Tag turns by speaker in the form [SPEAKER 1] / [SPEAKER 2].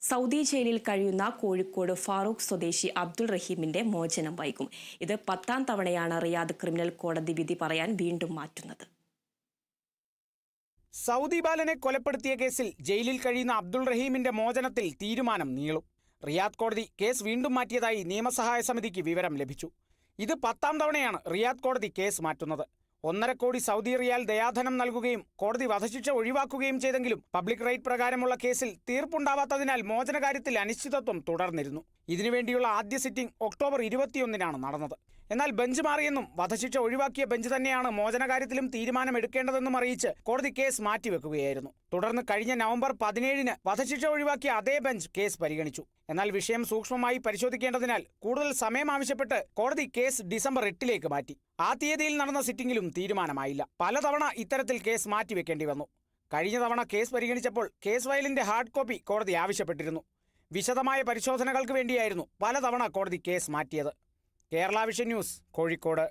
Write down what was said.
[SPEAKER 1] Saudi ജയിലിൽ കഴിയുന്ന കോഴിക്കോട് ഫാറൂഖ് സ്വദേശി അബ്ദുൾ റഹീമിന്റെ മോചനം വൈകും. ഇത് 10ാം തവണയാണ് റിയാദ് ക്രിമിനൽ കോടതി വിധി പറയാൻ വീണ്ടും മാറ്റുന്നത്.
[SPEAKER 2] സൗദി ബാലനെ കൊലപ്പെടുത്തിയ കേസിൽ ജയിലിൽ കഴിയുന്ന അബ്ദുൾ റഹീമിന്റെ മോചനത്തിൽ തീരുമാനം നീളും. റിയാദ് കോടതി കേസ് വീണ്ടും മാറ്റിയതായി നിയമസഹായ സമിതിക്ക് വിവരം ലഭിച്ചു. ഇത് 10ാം തവണയാണ് റിയാദ് കോടതി കേസ് മാറ്റുന്നത്. 1.5 കോടി സൗദി റിയാൽ ദയാധനം നൽകുകയും കോടതി വധശിക്ഷ ഒഴിവാക്കുകയും ചെയ്തെങ്കിലും പബ്ലിക് റൈറ്റ് പ്രകാരമുള്ള കേസിൽ തീർപ്പുണ്ടാവാത്തതിനാൽ മോചനകാര്യത്തിൽ അനിശ്ചിതത്വം തുടർന്നിരുന്നു. ഇതിനുവേണ്ടിയുള്ള ആദ്യ സിറ്റിംഗ് ഒക്ടോബർ 21-നാണ് നടന്നത്. എന്നാൽ ബെഞ്ച് മാറിയെന്നും വധശിക്ഷ ഒഴിവാക്കിയ ബെഞ്ച് തന്നെയാണ് മോചനകാര്യത്തിലും തീരുമാനമെടുക്കേണ്ടതെന്നും അറിയിച്ച് കോടതി കേസ് മാറ്റിവെക്കുകയായിരുന്നു. തുടർന്ന് കഴിഞ്ഞ നവംബർ 17-ന് വധശിക്ഷ ഒഴിവാക്കിയ അതേ ബെഞ്ച് കേസ് പരിഗണിച്ചു. എന്നാൽ വിഷയം സൂക്ഷ്മമായി പരിശോധിക്കേണ്ടതിനാൽ കൂടുതൽ സമയം ആവശ്യപ്പെട്ട് കോടതി കേസ് ഡിസംബർ 8-ലേക്ക് മാറ്റി. ആ തീയതിയിൽ നടന്ന സിറ്റിംഗിലും തീരുമാനമായില്ല. പലതവണ ഇത്തരത്തിൽ കേസ് മാറ്റിവെക്കേണ്ടി വന്നു. കഴിഞ്ഞ തവണ കേസ് പരിഗണിച്ചപ്പോൾ കേസ് ഫയലിന്റെ ഹാർഡ് കോപ്പി കോടതി ആവശ്യപ്പെട്ടിരുന്നു. വിശദമായ പരിശോധനകൾക്ക് വേണ്ടിയായിരുന്നു പലതവണ കോടതി കേസ് മാറ്റിയത്. Kerala vision news, Kozhikode.